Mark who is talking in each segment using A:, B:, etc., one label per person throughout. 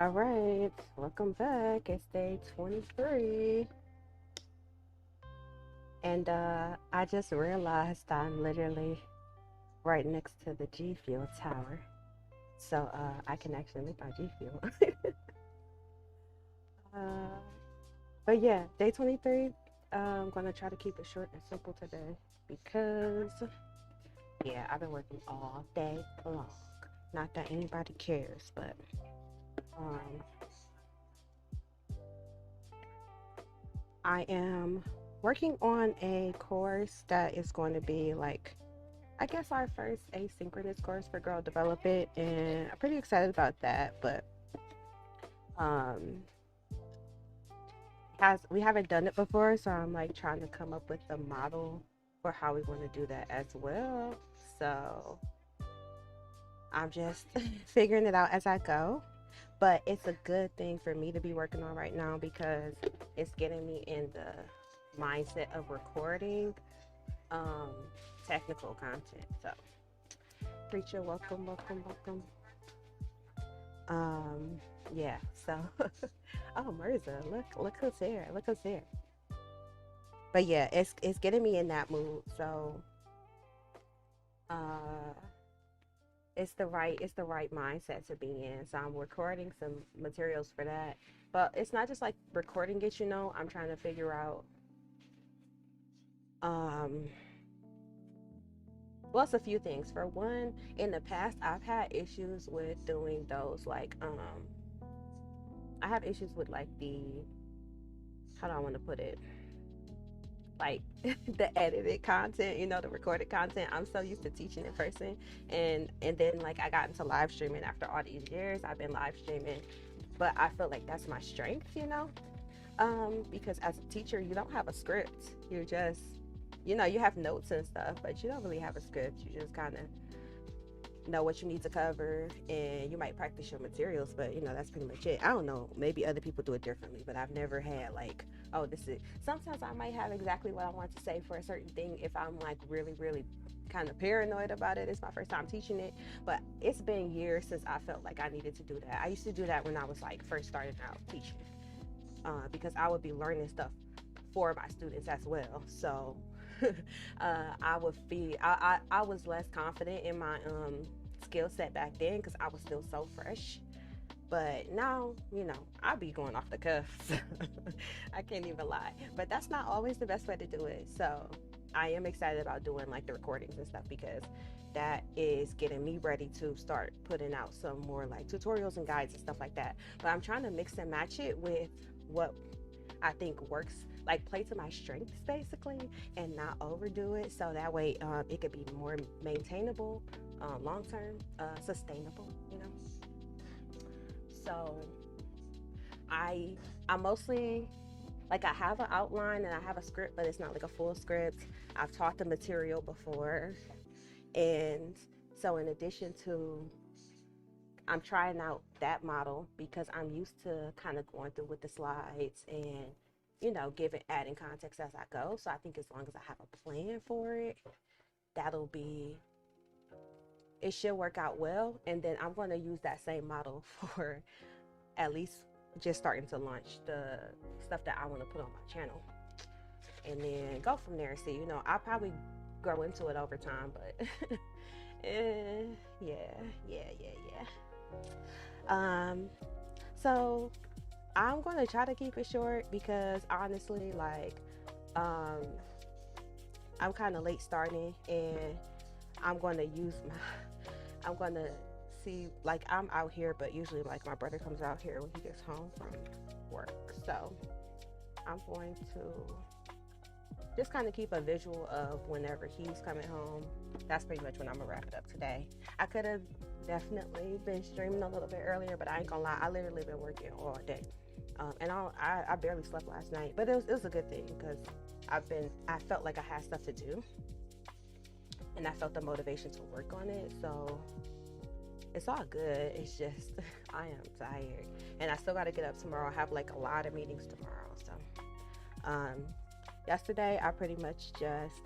A: All right, welcome back. It's day 23. And I just realized I'm literally right next to the G Fuel tower. So I can actually make my G Fuel. uh, but yeah, day 23. I'm going to try to keep it short and simple today because, yeah, I've been working all day long. Not that anybody cares, but um, I am working on a course that is going to be like, I guess, our first asynchronous course for girl development, and I'm pretty excited about that. But um, has we haven't done it before, so I'm like trying to come up with the model for how we want to do that as well. So I'm just figuring it out as I go. But it's a good thing for me to be working on right now because it's getting me in the mindset of recording um, technical content. So, preacher, welcome, welcome, welcome. Um, yeah. So, oh, Mirza, look who's here. Look who's here. But yeah, it's getting me in that mood. So, uh, it's the right mindset to be in. So I'm recording some materials for that. But it's not just like recording it. I'm trying to figure out. Um, well, it's a few things. For one, in the past, I've had issues with doing those I have issues with like how do I want to put it? Like the edited content, the recorded content. I'm so used to teaching in person, and then like I got into live streaming after all these years. I've been live streaming, but I feel like that's my strength. Because as a teacher, you don't have a script. You're just, you have notes and stuff, but you don't really have a script. You just kind of know what you need to cover, and you might practice your materials, but that's pretty much it. I don't know, maybe other people do it differently, but I've never had like, oh, this is, sometimes I might have exactly what I want to say for a certain thing if I'm like really really kind of paranoid about it. It's my first time teaching it, but it's been years since I felt like I needed to do that. I used to do that when I was like first starting out teaching, because I would be learning stuff for my students as well. So I would feel I was less confident in my skill set back then because I was still so fresh. But now, I'll be going off the cuff. I can't even lie. But that's not always the best way to do it. So I am excited about doing like the recordings and stuff because that is getting me ready to start putting out some more like tutorials and guides and stuff like that. But I'm trying to mix and match it with what I think works, like play to my strengths basically, and not overdo it. So that way it could be more maintainable, long term, sustainable. So I I mostly like I have an outline and I have a script, but it's not like a full script. I've taught the material before, and so in addition to I'm trying out that model because I'm used to kind of going through with the slides and giving adding context as I go. So I think as long as I have a plan for it, that'll be it should work out well. And then I'm going to use that same model for at least just starting to launch the stuff that I want to put on my channel, and then go from there and see. I'll probably grow into it over time, but eh, yeah, yeah, yeah, yeah. So I'm gonna try to keep it short because honestly, like, um, I'm kind of late starting, and I'm gonna use my, I'm gonna see, like, I'm out here, but usually, like, my brother comes out here when he gets home from work, so I'm going to just kind of keep a visual of whenever he's coming home. That's pretty much when I'm gonna wrap it up today. I could have definitely been streaming a little bit earlier, but I ain't gonna lie, I literally been working all day, and I barely slept last night, but it was a good thing because I felt like I had stuff to do, and I felt the motivation to work on it. So it's all good. It's just I am tired, and I still got to get up tomorrow. I have like a lot of meetings tomorrow, so um, yesterday I pretty much just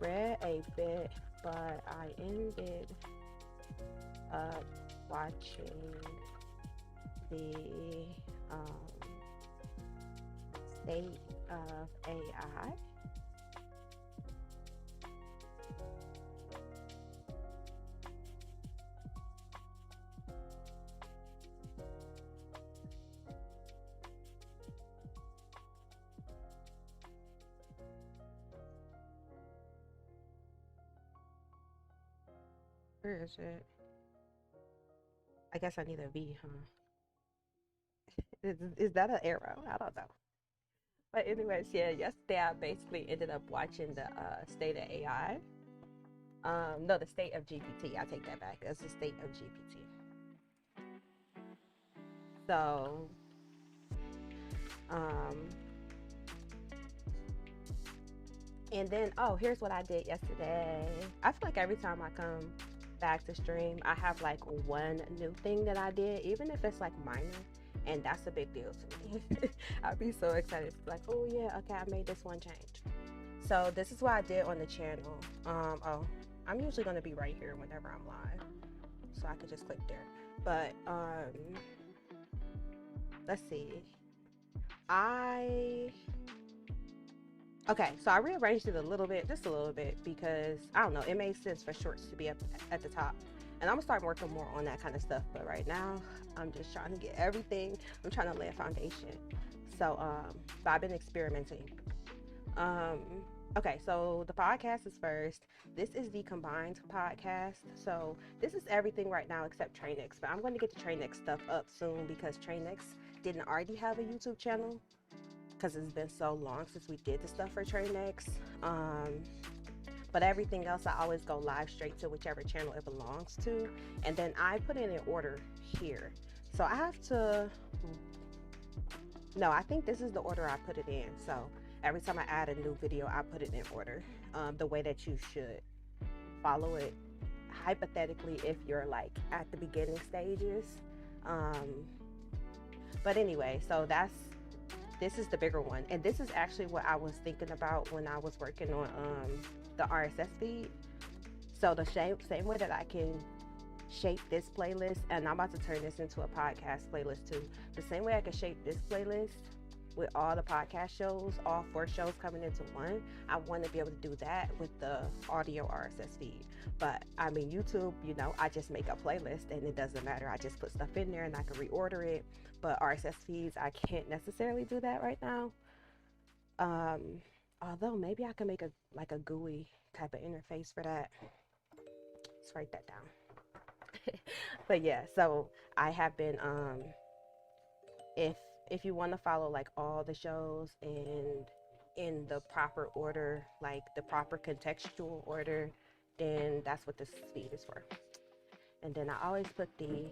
A: read a bit, but I ended up watching the state of AI. Where is it? I guess I need a V, huh? Is that an arrow? I don't know. But anyways, yeah, yesterday I basically ended up watching the state of AI. No, the state of GPT. I take that back. It's the state of GPT. So, um, and then here's what I did yesterday. I feel like every time I come back to stream, I have like one new thing that I did, even if it's like minor, and that's a big deal to me. I'd be so excited, like, oh yeah, okay, I made this one change. So this is what I did on the channel. I'm usually gonna be right here whenever I'm live, so I could just click there. But let's see. Okay, so I rearranged it a little bit, just a little bit, because I don't know, it made sense for shorts to be up at the top. And I'm gonna start working more on that kind of stuff. But right now, I'm just trying to get everything. I'm trying to lay a foundation. So, but I've been experimenting. Okay, so the podcast is first. This is the combined podcast. So this is everything right now except TrainX. But I'm going to get the TrainX stuff up soon because TrainX didn't already have a YouTube channel, because it's been so long since we did the stuff for TrainX. But everything else, I always go live straight to whichever channel it belongs to. And then I put it in order here. So I have to, no, I think this is the order I put it in. So every time I add a new video, I put it in order, the way that you should follow it, hypothetically, if you're like at the beginning stages. But anyway, so this is the bigger one. And this is actually what I was thinking about when I was working on the RSS feed. So the same way that I can shape this playlist, and I'm about to turn this into a podcast playlist too. The same way I can shape this playlist with all the podcast shows, all 4 shows coming into one, I want to be able to do that with the audio RSS feed. But I mean, YouTube, you know, I just make a playlist and it doesn't matter. I just put stuff in there and I can reorder it. But RSS feeds, I can't necessarily do that right now. Although maybe I can make a GUI type of interface for that. Let's write that down. But yeah, so I have been if you want to follow like all the shows and in the proper order, like the proper contextual order, then that's what this feed is for. And then I always put the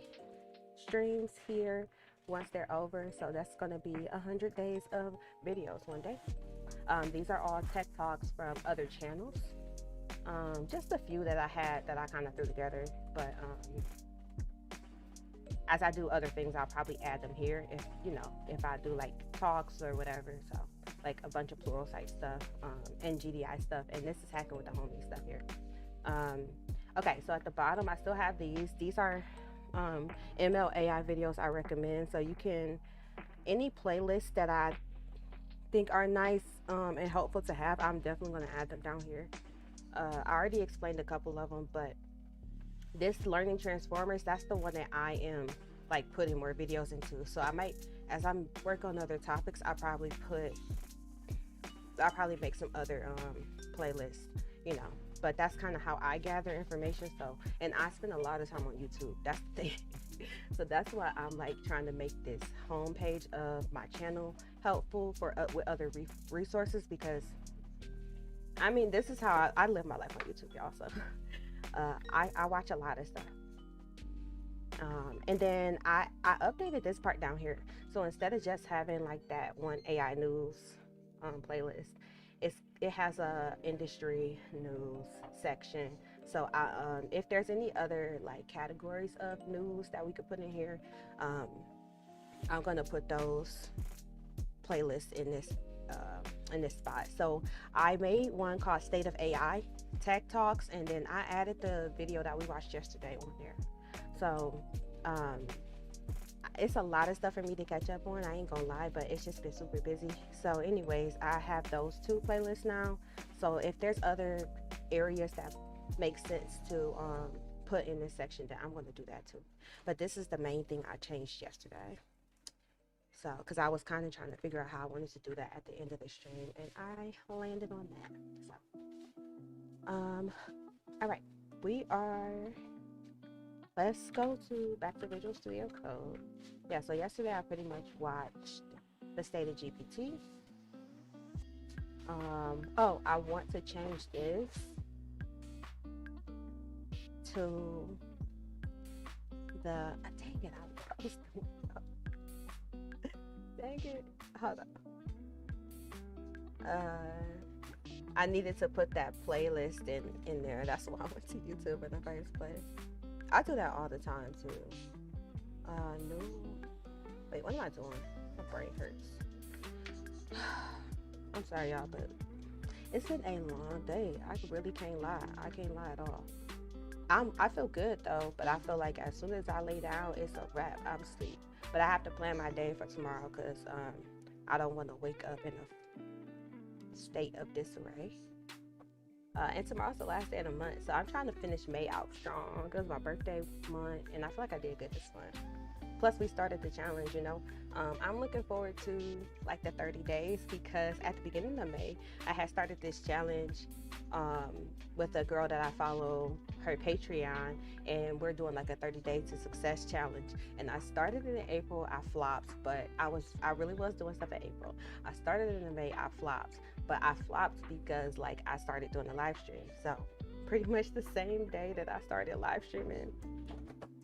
A: streams here once they're over. So that's going to be 100 days of videos one day. These are all tech talks from other channels. Just a few that I had that I kind of threw together, but as I do other things, I'll probably add them here if I do like talks or whatever. So like a bunch of Pluralsight stuff, and GDI stuff, and this is Hacking with the Homies stuff here. Okay, so at the bottom, I still have these. These are MLE videos I recommend. So you can, any playlists that I think are nice and helpful to have, I'm definitely going to add them down here. I already explained a couple of them, but this Learning Transformers, that's the one that I am like putting more videos into. So I might, as I'm working on other topics, I'll probably make some other playlists, but that's kind of how I gather information. So, and I spend a lot of time on YouTube, that's the thing. So that's why I'm like trying to make this homepage of my channel helpful for with other resources, because I mean, this is how I live my life on YouTube, y'all. So I watch a lot of stuff. And then I updated this part down here. So instead of just having like that one AI news playlist, it has a industry news section. So if there's any other like categories of news that we could put in here, I'm gonna put those playlists in this spot. So I made one called State of AI Tech Talks, and then I added the video that we watched yesterday on there. So Um, it's a lot of stuff for me to catch up on. I ain't gonna lie, but it's just been super busy. So, anyways, I have those two playlists now. So, if there's other areas that make sense to put in this section, then I'm gonna do that too. But this is the main thing I changed yesterday. So, because I was kind of trying to figure out how I wanted to do that at the end of the stream, and I landed on that. So, all right, we are. Let's go to back to Visual Studio Code. Yeah, so yesterday I pretty much watched the state of GPT. Oh, I want to change this to the. Dang it, I was dang it. Hold on. I needed to put that playlist in there. That's why I went to YouTube in the first place. I do that all the time too. No. Wait, what am I doing? My brain hurts. I'm sorry, y'all, but it's been a long day. I really can't lie. I can't lie at all. I feel good though, but I feel like as soon as I lay down, it's a wrap. I'm asleep. But I have to plan my day for tomorrow because I don't want to wake up in a state of disarray. And tomorrow's the last day of the month, so I'm trying to finish May out strong because it's my birthday month, and I feel like I did good this month. Plus, we started the challenge, you know. I'm looking forward to like the 30 days because at the beginning of May, I had started this challenge with a girl that I follow, her Patreon, and we're doing like a 30 day to success challenge. And I started it in April, I flopped, but I really was doing stuff in April. I started it in May, I flopped, but I flopped because like I started doing a live stream. So pretty much the same day that I started live streaming,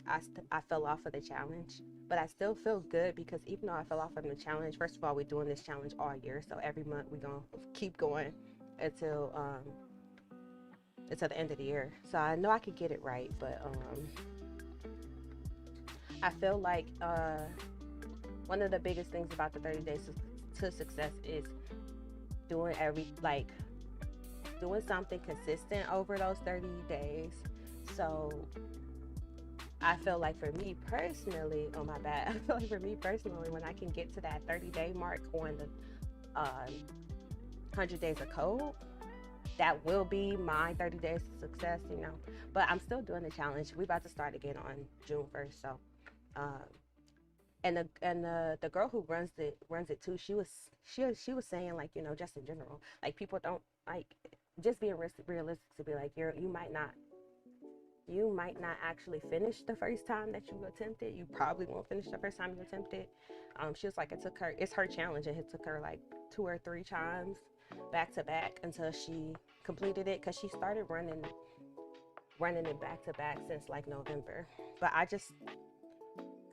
A: I fell off of the challenge, but I still feel good because even though I fell off of the challenge, first of all, we're doing this challenge all year, so every month we're gonna keep going until the end of the year. So I know I could get it right, but I feel like one of the biggest things about the 30 days to success is doing doing something consistent over those 30 days. So I feel like for me personally, oh my bad, I feel like for me personally, when I can get to that 30-day mark on the 100 days of code, that will be my 30 days of success, you know. But I'm still doing the challenge. We about to start again on June 1st. So, and the girl who runs it too. She was saying like, you know, just in general, like people don't like just being realistic to be like you might not actually finish the first time that you attempt it. You probably won't finish the first time you attempt it. She was like, it's her challenge, and it took her like 2 or 3 times back to back until she completed it, because she started running it back to back since like November. But I just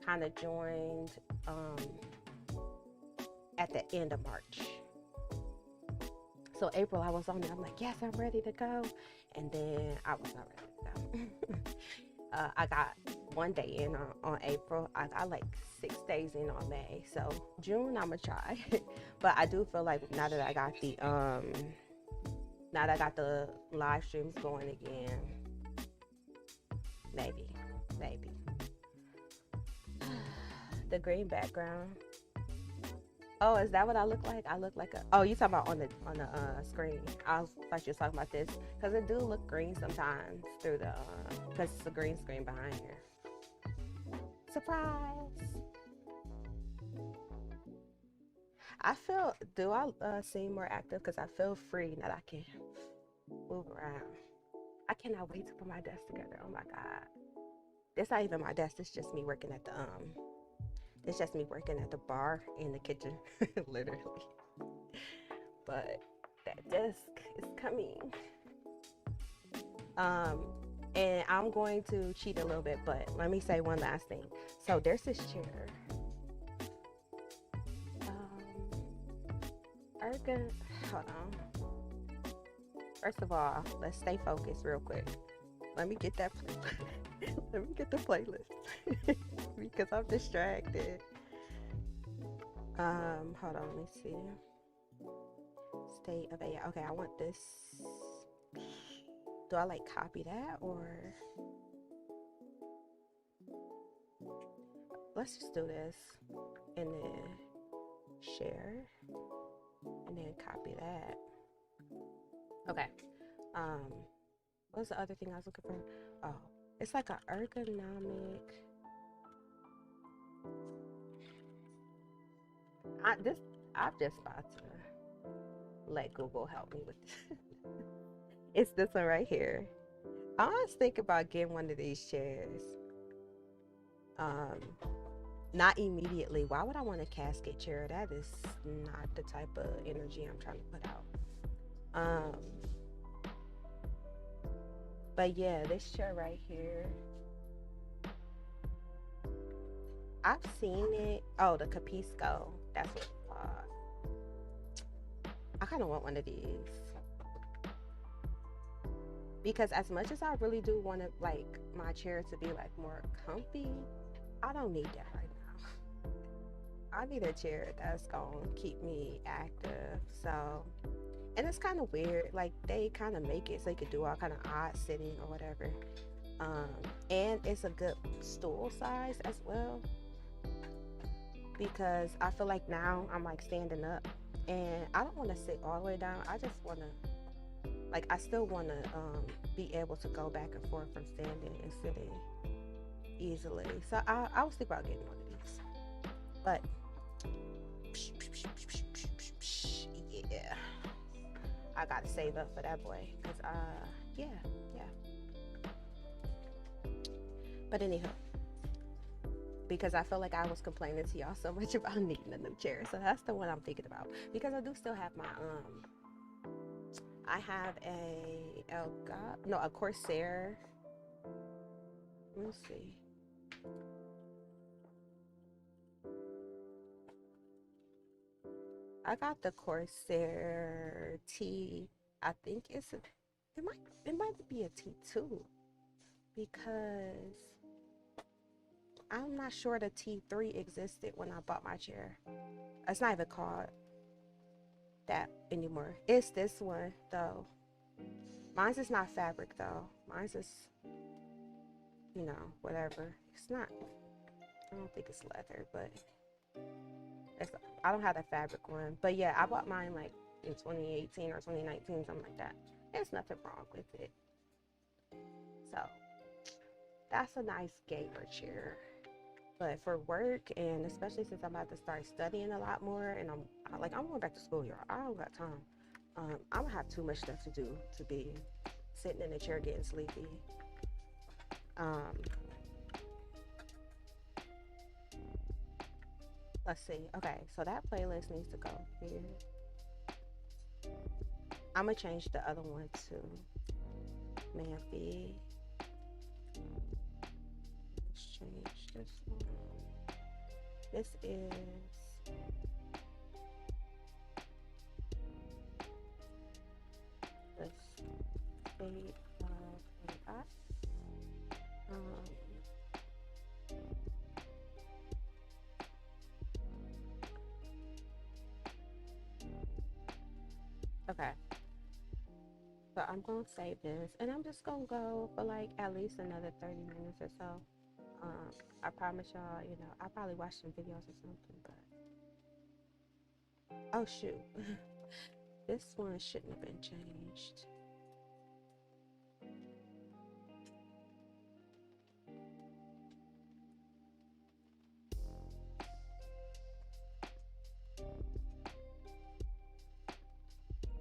A: kind of joined at the end of March. So April I was on there. I'm like, yes, I'm ready to go. And then I was not ready to go. I got 1 day in on April. I got like 6 days in on May. So June I'm gonna try. But I do feel like now that I got the live streams going again, maybe. The green background. Oh, is that what I look like? I look like a. Oh, you talking about on the screen? I was like, you're talking about this because it do look green sometimes through the because it's a green screen behind here. Surprise! Do I seem more active because I feel free now that I can move around. I cannot wait to put my desk together. Oh my god, it's not even my desk. It's just me working at the It's just me working at the bar in the kitchen, literally. But that desk is coming. And I'm going to cheat a little bit, but let me say one last thing. So there's this chair. Hold on. First of all, let's stay focused real quick. Let me get that. Let me get the playlist because I'm distracted. Hold on, let me see. State of AI. Okay, I want this. Do I like copy that or let's just do this and then share and then copy that. Okay. Um, what's the other thing I was looking for? Oh, it's like an ergonomic. I'm just about to let Google help me with this. It's this one right here. I was thinking about getting one of these chairs. Um, Not immediately. Why would I want a casket chair? That is not the type of energy I'm trying to put out. But yeah, this chair right here, I've seen it. Oh, the Capisco. That's what it's called. I kind of want one of these because as much as I really do want to like my chair to be like more comfy, I don't need that right now. I need a chair that's gonna keep me active. So, and it's kind of weird. Like they kind of make it so you could do all kind of odd sitting or whatever. Um, and it's a good stool size as well because I feel like now I'm like standing up and I don't want to sit all the way down. I just want to like I still want to be able to go back and forth from standing and sitting easily. So I was thinking about getting one of these, but yeah, I gotta save up for that boy because yeah. But anyhow, because I feel like I was complaining to y'all so much about needing a new chair, so that's the one I'm thinking about because I do still have my I have a Corsair. Let me see. I got the Corsair T. I think it might be a T2 because I'm not sure the T3 existed when I bought my chair. It's not even called that anymore. It's this one though. Mine's is not fabric though. Mine's is, whatever. It's not. I don't think it's leather, but I don't have the fabric one. But yeah, I bought mine like in 2018 or 2019, something like that. There's nothing wrong with it. So that's a nice gamer chair. But for work, and especially since I'm about to start studying a lot more, and I'm going back to school, y'all. I don't got time. I'm gonna have too much stuff to do to be sitting in a chair getting sleepy. Let's see. Okay, so that playlist needs to go here. I'm gonna change the other one to Manfi. Let's change this one. This is the state of AI. Okay. So I'm gonna save this, and I'm just gonna go for like at least another 30 minutes or so. I promise y'all, I'll probably watch some videos or something, but oh shoot, this one shouldn't have been changed.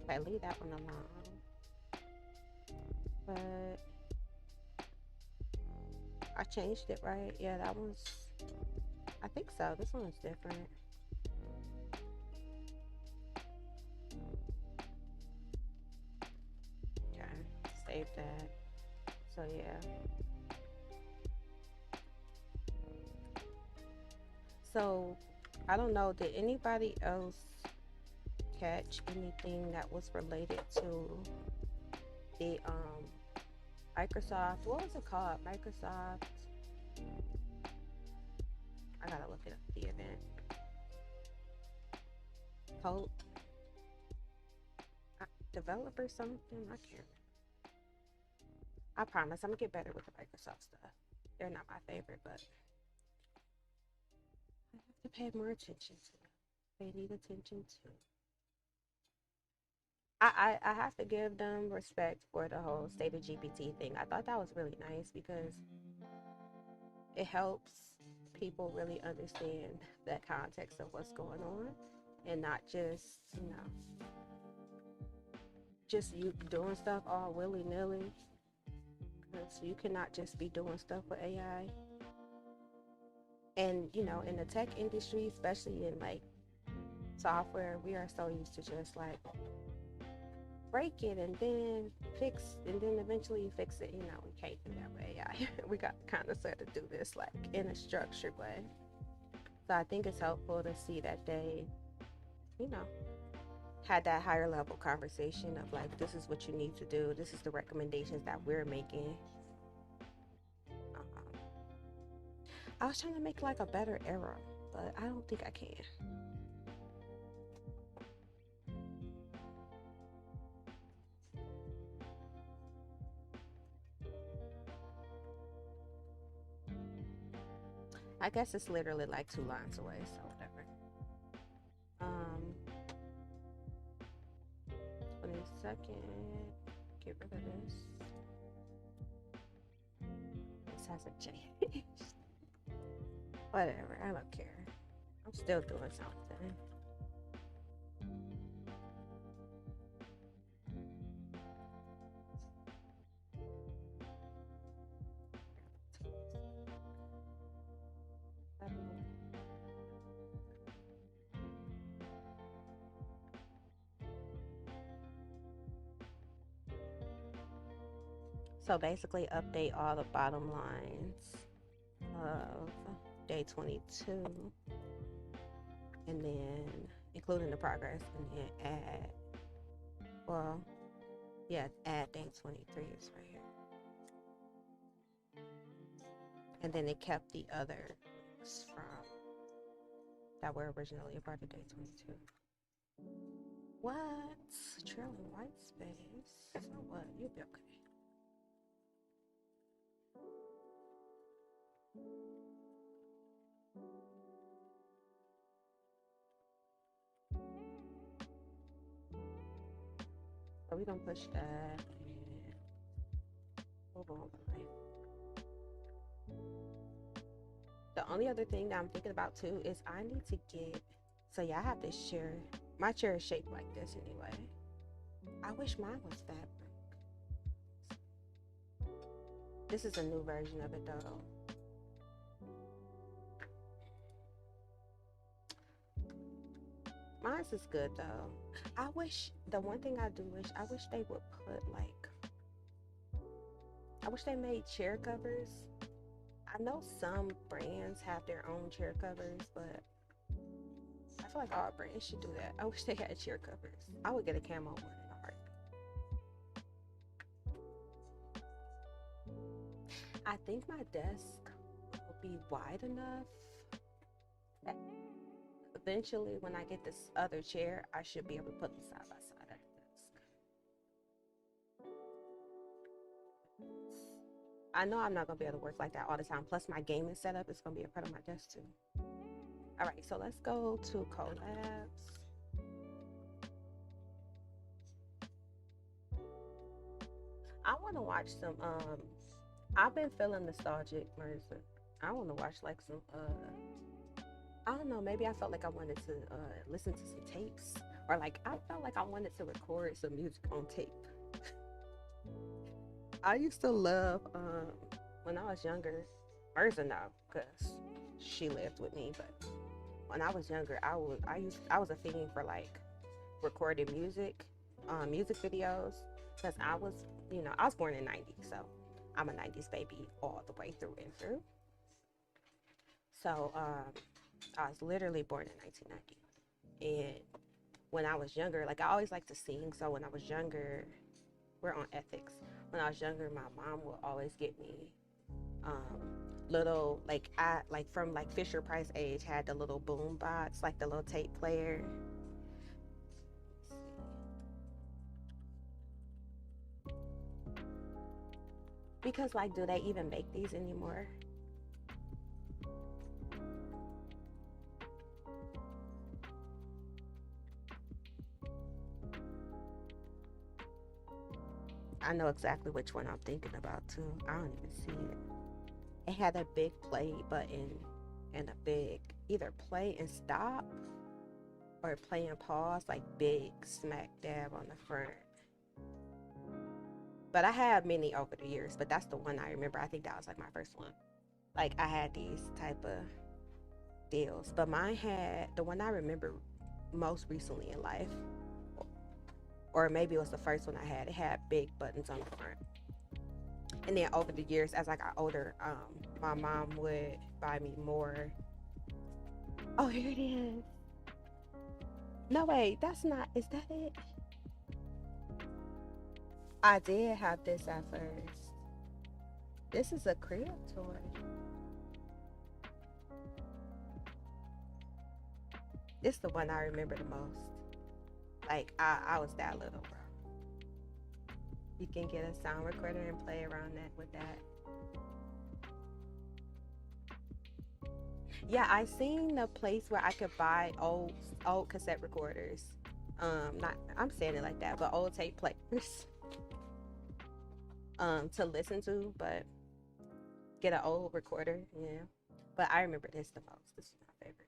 A: Okay, leave that one alone. But I changed it, right? Yeah, that one's, I think so. This one's different. Okay, save that. So yeah. So I don't know, did anybody else catch anything that was related to the Microsoft, what was it called? Microsoft, I gotta look it up, the event. Code developer something, I can't remember. I promise I'm gonna get better with the Microsoft stuff. They're not my favorite, but to pay more attention to. They need attention to. I have to give them respect for the whole state of GPT thing. I thought that was really nice because it helps people really understand the context of what's going on and not just, just you doing stuff all willy-nilly. Because you cannot just be doing stuff with AI. And, in the tech industry, especially in like software, we are so used to just like break it and then fix and then eventually fix it. We can't do that with AI. We got to kind of sort of do this like in a structured way. So I think it's helpful to see that they, you know, had that higher level conversation of like, this is what you need to do. This is the recommendations that we're making. I was trying to make like a better arrow, but I don't think I can. I guess it's literally like 2 lines away, so whatever. 22nd. Get rid of this. This hasn't changed. Whatever, I don't care. I'm still doing something. So basically update all the bottom lines of day 22 and then including the progress and then add day 23 is right here. And then it kept the others from that were originally a part of day 22. What? Trailing white space? So what? You'll be okay. So we're gonna push that and hold on. The only other thing that I'm thinking about too is I need to get, so yeah, I have this chair. My chair is shaped like this anyway. I wish mine was fabric. This is a new version of it though. Mine's is good though. I wish, the one thing I do wish, I wish they would put like, I wish they made chair covers. I know some brands have their own chair covers, but I feel like all brands should do that. I wish they had chair covers. I would get a camo one in a heartbeat. I think my desk will be wide enough that eventually when I get this other chair, I should be able to put them side by side at the desk. I know I'm not going to be able to work like that all the time. Plus my gaming setup is going to be a part of my desk too. All right, so let's go to collabs. I want to watch some, I've been feeling nostalgic, Marissa. I want to watch like some, I don't know, maybe I felt like I wanted to listen to some tapes. Or like, I felt like I wanted to record some music on tape. I used to love, when I was younger, Marissa now, because she lived with me, but when I was younger, I was a fiend for like recording music, music videos, because I was born in '90, so I'm a '90s baby all the way through and through. So I was literally born in 1990, and when I was younger, like I always liked to sing. So when I was younger, we're on ethics. When I was younger, my mom would always get me little from like Fisher Price age had the little boom box, like the little tape player. Because like, do they even make these anymore? I know exactly which one I'm thinking about too. I don't even see it. It had a big play button and a big either play and stop or play and pause, like big smack dab on the front. But I had many over the years, but that's the one I remember. I think that was like my first one. Like I had these type of deals, but mine had the one I remember most recently in life, or maybe it was the first one I had. It had big buttons on the front. And then over the years, as I got older, my mom would buy me more. Oh, here it is. No, wait, that's not. Is that it? I did have this at first. This is a crib toy. This is the one I remember the most. Like, I was that little, bro. You can get a sound recorder and play around that with that. Yeah, I seen a place where I could buy old cassette recorders. Not I'm saying it like that, but old tape players. To listen to, but get an old recorder, yeah. But I remember this the most. This is my favorite.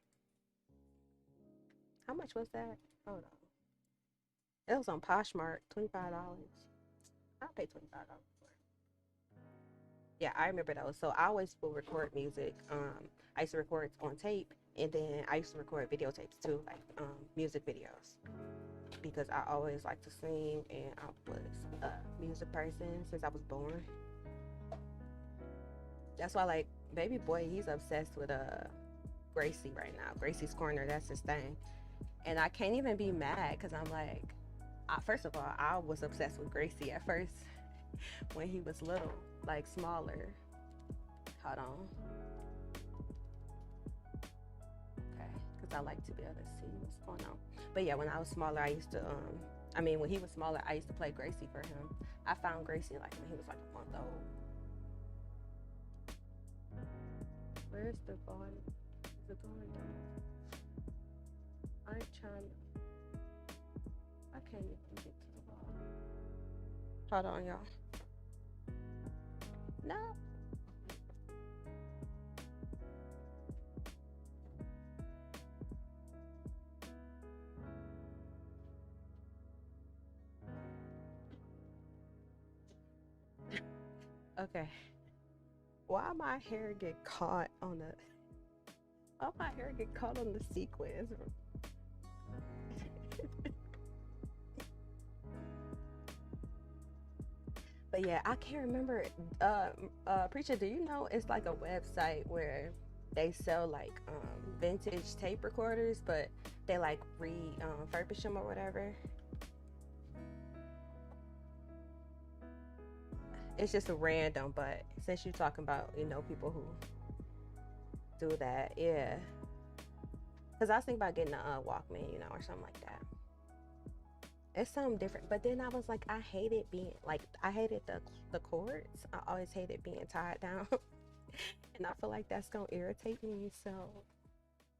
A: How much was that? Hold on. It was on Poshmark, $25. I'll pay $25 for it. Yeah, I remember those. So I always will record music. I used to record on tape, and then I used to record videotapes too, like music videos, because I always liked to sing, and I was a music person since I was born. That's why, like, baby boy, he's obsessed with Gracie right now. Gracie's Corner, that's his thing. And I can't even be mad because I'm like, first of all, I was obsessed with Gracie at first when he was little, like smaller. Hold on. Okay, because I like to be able to see what's going on. But yeah, when I was smaller, I used to, when he was smaller, I used to play Gracie for him. I found Gracie like when he was like a month old. Where's the volume? Is it going down? I ain't trying to. I can't even get to the volume. Hold on, y'all. No. Okay. Why my hair get caught on the? Why my hair get caught on the sequins? But yeah, I can't remember. Preacher, do you know it's like a website where they sell like vintage tape recorders, but they like refurbish them or whatever? It's just a random, but since you're talking about people who do that, yeah. Because I was thinking about getting a Walkman, or something like that. It's something different. But then I was like, I hated the cords. I always hated being tied down. And I feel like that's going to irritate me. So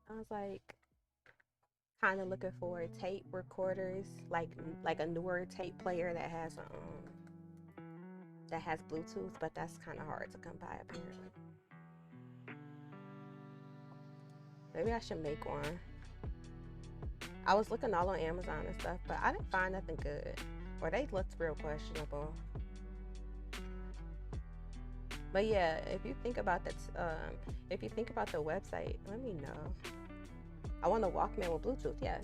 A: I was like, kind of looking for tape recorders, like a newer tape player that has Bluetooth, but that's kind of hard to come by apparently. Maybe I should make one. I was looking all on Amazon and stuff, but I didn't find nothing good, or they looked real questionable. But yeah, if you think about that, if you think about the website, let me know. I want a Walkman with Bluetooth, yes.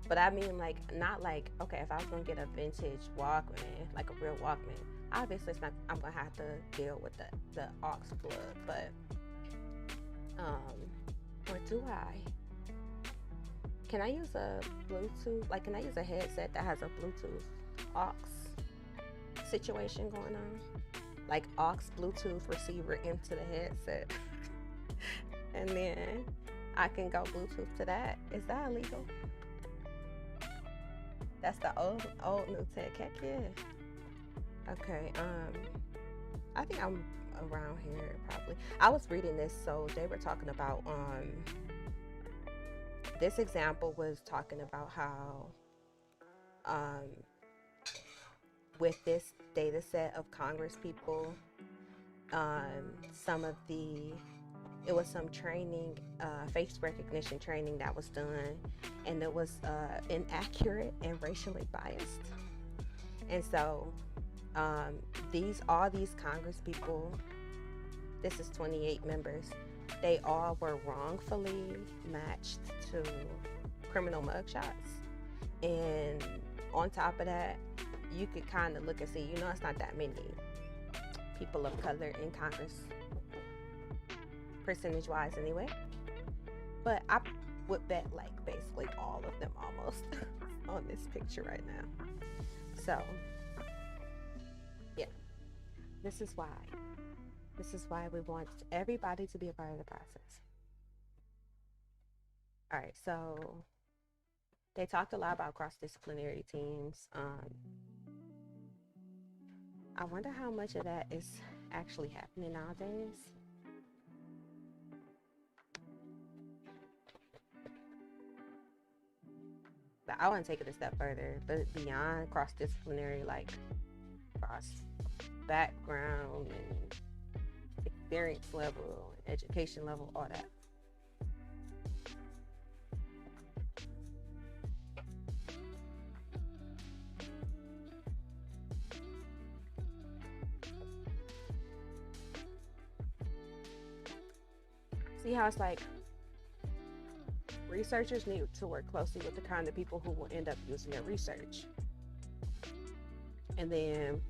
A: But I mean, like, not like, okay, if I was gonna get a vintage Walkman, like a real Walkman, obviously it's not. I'm gonna have to deal with the aux plug, but or do I? Can I use a Bluetooth? Like, can I use a headset that has a Bluetooth aux situation going on? Like aux Bluetooth receiver into the headset, and then I can go Bluetooth to that. Is that illegal? That's the old new tech. Heck yeah. Okay. I think I'm around here probably. I was reading this, so they were talking about this example was talking about how with this data set of Congress people, some of the it was some training, face recognition training that was done, and it was inaccurate and racially biased. And so all these Congress people, this is 28 members, they all were wrongfully matched to criminal mugshots. And on top of that, you could kind of look and see, it's not that many people of color in Congress, percentage wise anyway. But I would bet like basically all of them almost on this picture right now. So yeah, this is why we want everybody to be a part of the process. All right, so they talked a lot about cross-disciplinary teams. I wonder how much of that is actually happening nowadays. But I want to take it a step further, but beyond cross-disciplinary, like cross background and experience level, education level, all that. See how it's like researchers need to work closely with the kind of people who will end up using their research. And then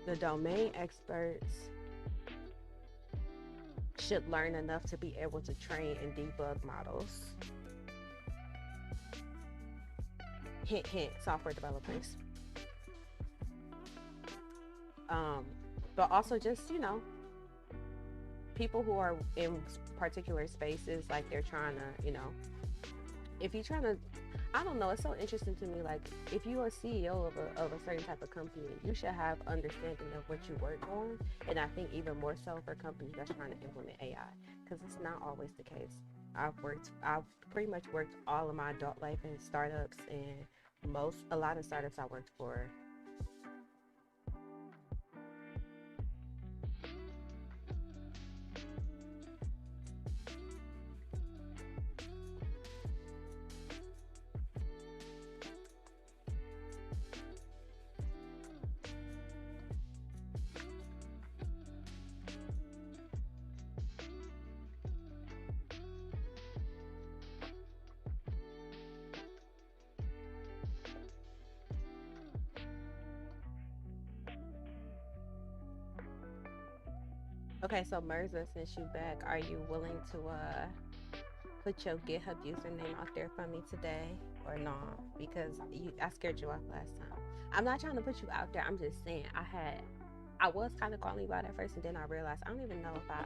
A: the domain experts should learn enough to be able to train and debug models. Hint, hint, software developers. But also just, people who are in particular spaces, like they're trying to, if you're trying to, I don't know, it's so interesting to me, like if you are CEO of a certain type of company, you should have understanding of what you work on. And I think even more so for companies that's trying to implement AI, because it's not always the case. I've pretty much worked all of my adult life in startups, and a lot of startups I worked for, okay, so Mirza, since you back, are you willing to put your GitHub username out there for me today or not? Because I scared you off last time. I'm not trying to put you out there. I'm just saying I was kind of calling you out at first, and then I realized I don't even know if I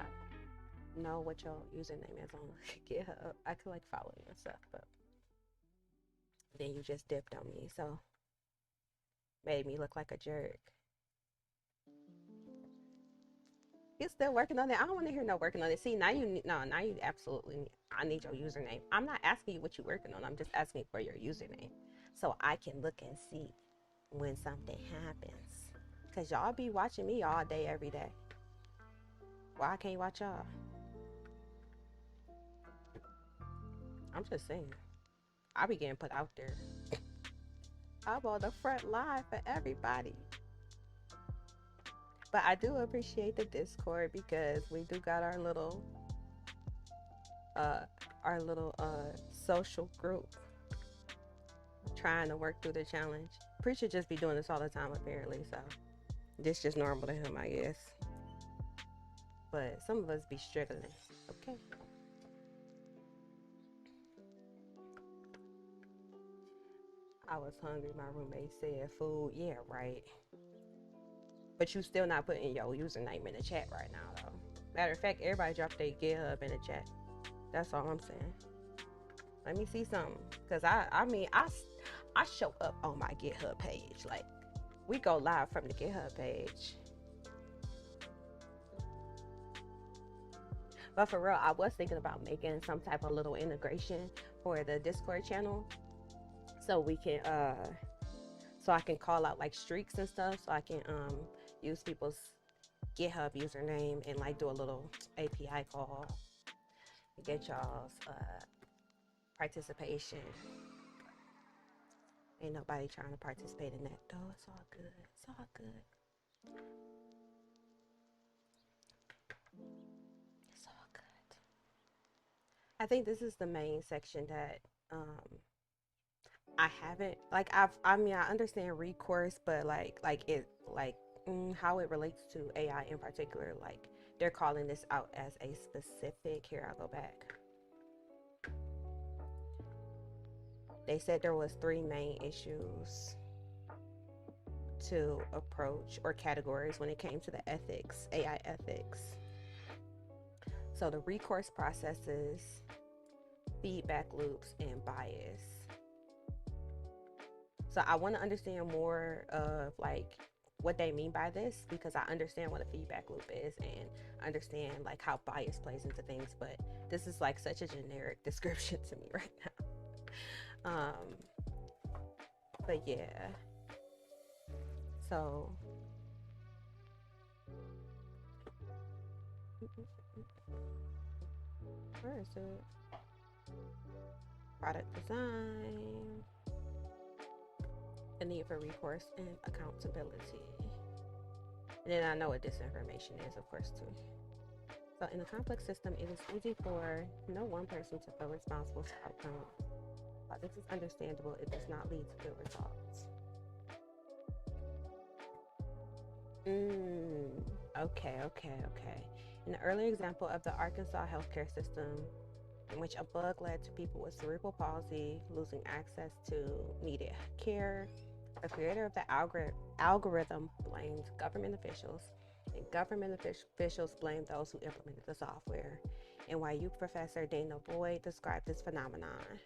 A: know what your username is on GitHub. I could like follow you and stuff, but then you just dipped on me, so made me look like a jerk. You're still working on it. I don't want to hear no working on it. See, now you absolutely, I need your username. I'm not asking you what you're working on. I'm just asking for your username so I can look and see when something happens. Because y'all be watching me all day, every day. Why I can't watch y'all? I'm just saying. I be getting put out there. I'm on the front line for everybody. But I do appreciate the Discord because we do got our little social group trying to work through the challenge. Preacher just be doing this all the time apparently, so this just normal to him, I guess. But some of us be struggling. Okay. I was hungry. My roommate said food. Yeah, right. But you still not putting your username in the chat right now, though. Matter of fact, everybody dropped their GitHub in the chat. That's all I'm saying. Let me see something. Because I show up on my GitHub page. Like, we go live from the GitHub page. But for real, I was thinking about making some type of little integration for the Discord channel. So we can so I can call out like streaks and stuff. So I can use people's GitHub username and like do a little API call and get y'all's participation. Ain't nobody trying to participate in that though. It's all good. It's all good. It's all good. I think this is the main section that I haven't like I mean I understand recourse, but how it relates to AI in particular, like they're calling this out as a specific. Here, I'll go back. They said there was three main issues to approach or categories when it came to the ethics, AI ethics. So the recourse processes, feedback loops, and bias. So I want to understand more of like what they mean by this, because I understand what a feedback loop is and understand like how bias plays into things, but this is like such a generic description to me right now. But yeah. So where is it? Product design, the need for recourse and accountability. And then I know what disinformation is, of course, too. So in a complex system, it is easy for no one person to feel responsible for outcome. While this is understandable, it does not lead to good results. Okay. In the earlier example of the Arkansas healthcare system, in which a bug led to people with cerebral palsy losing access to needed care, the creator of the algorithm blamed government officials, and government officials blamed those who implemented the software. NYU professor Dana Boyd described this phenomenon.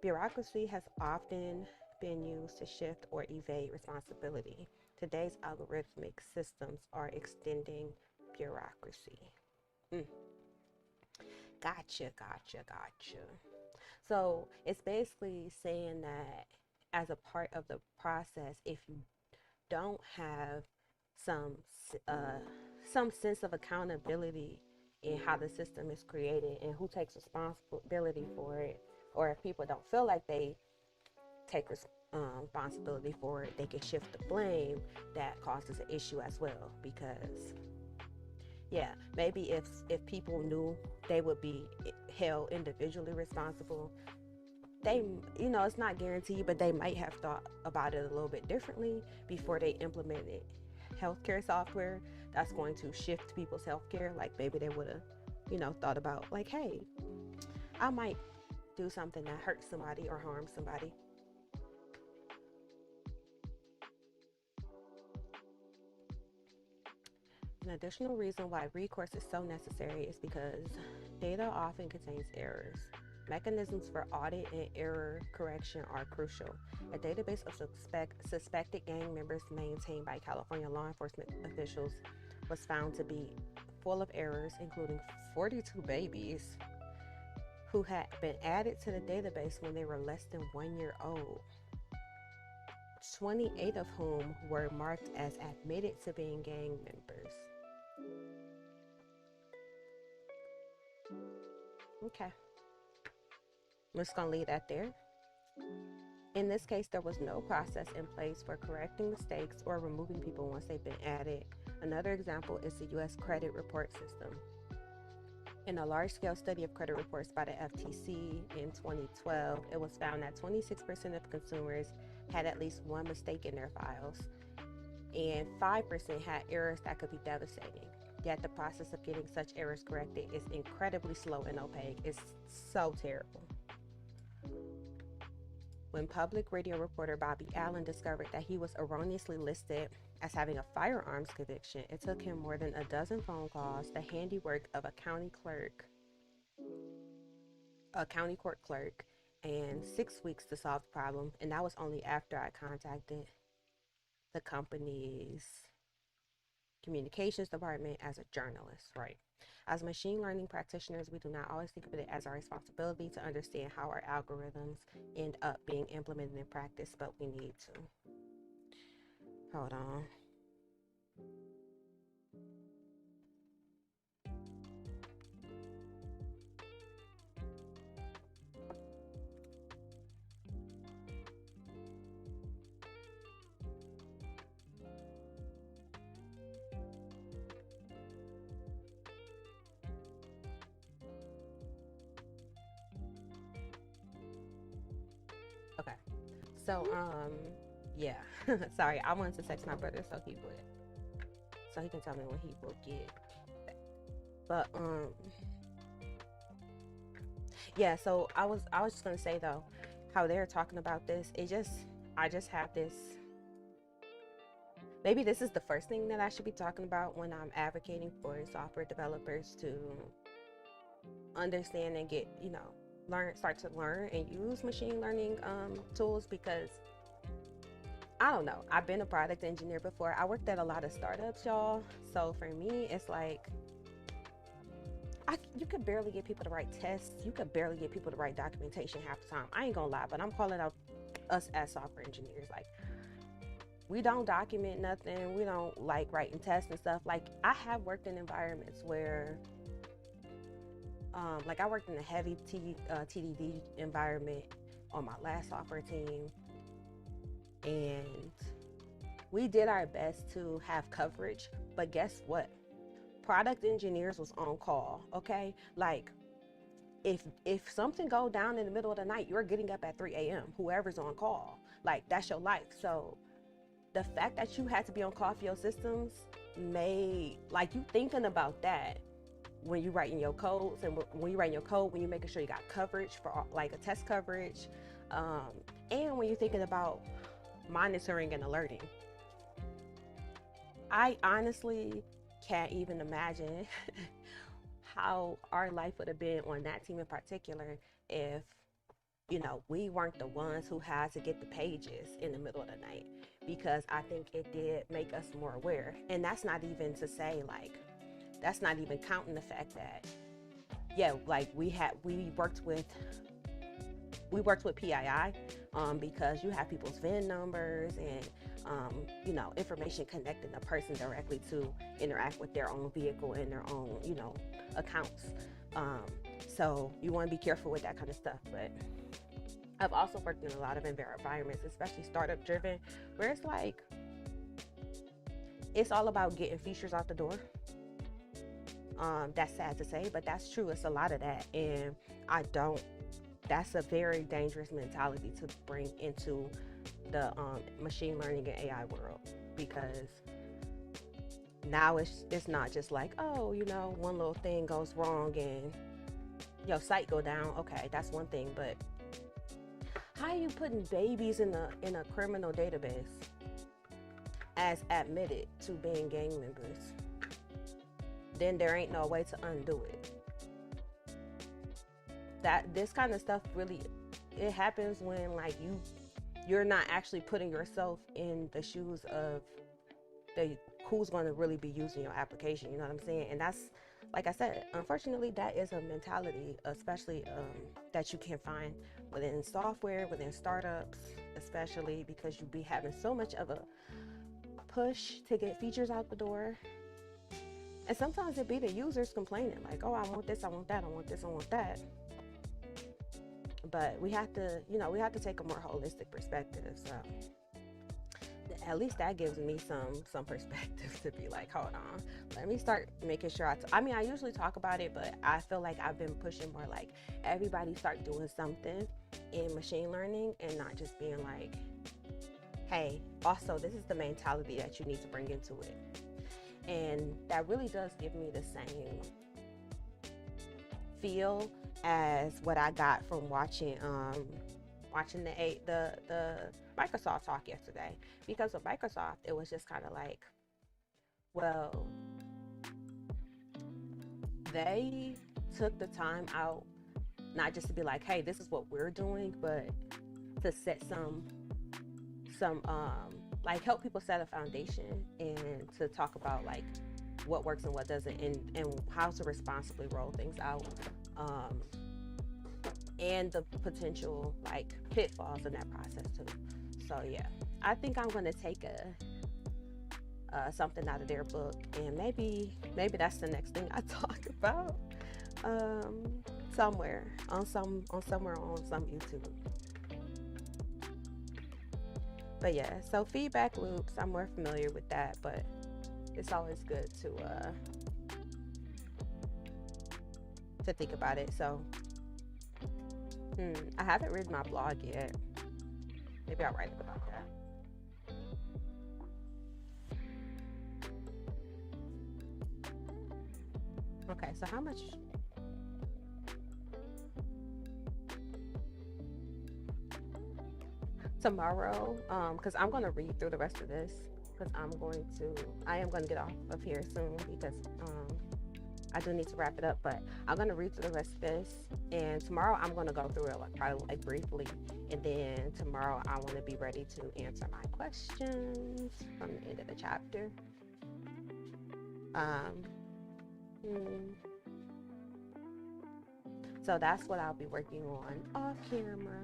A: Bureaucracy has often been used to shift or evade responsibility. Today's algorithmic systems are extending bureaucracy. Gotcha. So it's basically saying that as a part of the process, if you don't have some some sense of accountability in how the system is created and who takes responsibility for it, or if people don't feel like they take responsibility for it, they can shift the blame. That causes an issue as well, because yeah, maybe if people knew they would be held individually responsible, they, it's not guaranteed, but they might have thought about it a little bit differently before they implemented healthcare software that's going to shift people's healthcare. Like maybe they would have thought about like, hey, I might do something that hurts somebody or harms somebody. An additional reason why recourse is so necessary is because data often contains errors. Mechanisms for audit and error correction are crucial. A database of suspected gang members maintained by California law enforcement officials was found to be full of errors, including 42 babies who had been added to the database when they were less than 1 year old, 28 of whom were marked as admitted to being gang members. Okay, I'm just going to leave that there. In this case, there was no process in place for correcting mistakes or removing people once they've been added. Another example is the U.S. credit report system. In a large-scale study of credit reports by the FTC in 2012, it was found that 26% of consumers had at least one mistake in their files, and 5% had errors that could be devastating. Yet the process of getting such errors corrected is incredibly slow and opaque. It's so terrible. When public radio reporter Bobby Allen discovered that he was erroneously listed as having a firearms conviction, it took him more than a dozen phone calls, the handiwork of a county court clerk, and 6 weeks to solve the problem. And that was only after I contacted the company's communications department as a journalist, right? As machine learning practitioners, we do not always think of it as our responsibility to understand how our algorithms end up being implemented in practice, but we need to. Hold on. Okay. So, yeah. Sorry, I wanted to text my brother so he can tell me when he will get. But yeah. So I was just gonna say though, how they're talking about this. I just have this. Maybe this is the first thing that I should be talking about when I'm advocating for software developers to understand and get, start to learn and use machine learning tools, because I don't know. I've been a product engineer before. I worked at a lot of startups, y'all. So for me, it's like you could barely get people to write tests. You could barely get people to write documentation half the time. I ain't gonna lie, but I'm calling out us as software engineers. Like, we don't document nothing. We don't like writing tests and stuff. Like, I have worked in environments where, like, I worked in a heavy TDD environment on my last software team, and we did our best to have coverage. But guess what? Product engineers was on call. Okay, like, if something go down in the middle of the night, you're getting up at 3 a.m. Whoever's on call, like, that's your life. So the fact that you had to be on call for your systems made, like, you thinking about that when you writing your codes, and when you writing your code, when you're making sure you got coverage for like a test coverage, and when you're thinking about monitoring and alerting. I honestly can't even imagine how our life would have been on that team in particular if, we weren't the ones who had to get the pages in the middle of the night, because I think it did make us more aware. And that's not even to say, like, that's not even counting the fact that, yeah, like, we worked with PII, because you have people's VIN numbers and, information connecting the person directly to interact with their own vehicle and their own, accounts. So you want to be careful with that kind of stuff. But I've also worked in a lot of environments, especially startup driven, where it's like, it's all about getting features out the door. That's sad to say, but that's true. It's a lot of that. And that's a very dangerous mentality to bring into the machine learning and AI world, because now it's not just like, oh, one little thing goes wrong and your site go down. Okay, that's one thing, but how are you putting babies in a criminal database as admitted to being gang members? Then there ain't no way to undo it. That this kind of stuff really, it happens when, like, you're not actually putting yourself in the shoes of who's going to really be using your application. You know what I'm saying? And that's, like I said, unfortunately, that is a mentality, especially that you can find within software, within startups, especially because you be having so much of a push to get features out the door. And sometimes it be the users complaining, like, oh, I want this, I want that, I want this, I want that. But we have to, take a more holistic perspective. So at least that gives me some perspective to be like, hold on, let me start making sure I usually talk about it, but I feel like I've been pushing more, like, everybody start doing something in machine learning and not just being like, hey, also, this is the mentality that you need to bring into it. And that really does give me the same feel as what I got from watching the Microsoft talk yesterday. Because with Microsoft, it was just kind of like, well, they took the time out not just to be like, hey, this is what we're doing, but to set some like, help people set a foundation and to talk about, like, what works and what doesn't, and how to responsibly roll things out, and the potential, like, pitfalls in that process too. So yeah, I think I'm going to take something out of their book, and maybe that's the next thing I talk about um, somewhere on some YouTube. But yeah, so feedback loops, I'm more familiar with that, but it's always good to think about it. So I haven't written my blog yet. Maybe I'll write about that. Okay, so how much? Tomorrow, because I'm gonna read through the rest of this, because I am gonna get off of here soon because I do need to wrap it up, but I'm gonna read through the rest of this, and tomorrow I'm gonna go through it like probably like briefly, and then tomorrow I want to be ready to answer my questions from the end of the chapter. Um, hmm, so that's what I'll be working on off camera,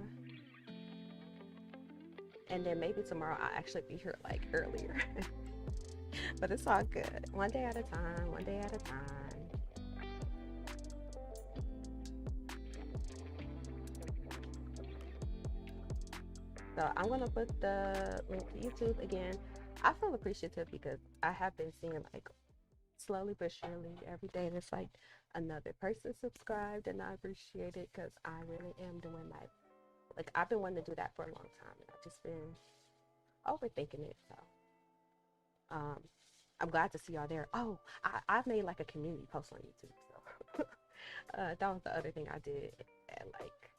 A: and then maybe tomorrow I'll actually be here like earlier, but it's all good. One day at a time. One day at a time. So I'm gonna put the link to YouTube again. I feel appreciative because I have been seeing like slowly but surely every day there's like another person subscribed, and I appreciate it because I really am doing like I've been wanting to do that for a long time, and I've just been overthinking it. So um, I'm glad to see y'all there. Oh, I've made like a community post on YouTube. So that was the other thing I did at like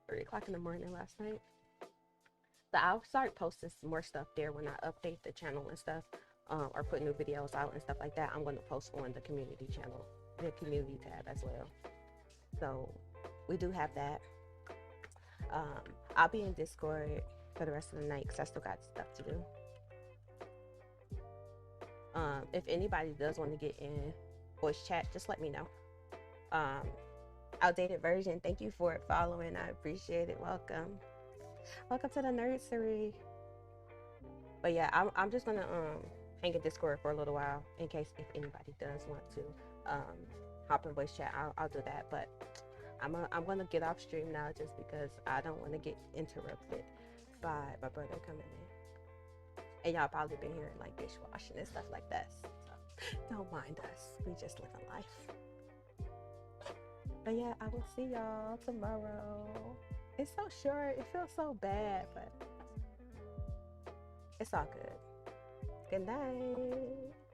A: 3 o'clock in the morning last night. So I'll start posting some more stuff there when I update the channel and stuff, or put new videos out and stuff like that. I'm going to post on the community channel, the community tab as well. So we do have that. I'll be in Discord for the rest of the night because I still got stuff to do. If anybody does want to get in voice chat, just let me know. Outdated version, thank you for following. I appreciate it. Welcome to the nursery. But yeah, I'm just gonna hang in Discord for a little while in case if anybody does want to hop in voice chat. I'll do that. But I'm gonna get off stream now just because I don't want to get interrupted by my brother coming in. And y'all probably been hearing like dishwashing and stuff like that. So don't mind us. We just living life. But yeah, I will see y'all tomorrow. It's so short. It feels so bad, but it's all good. Good night.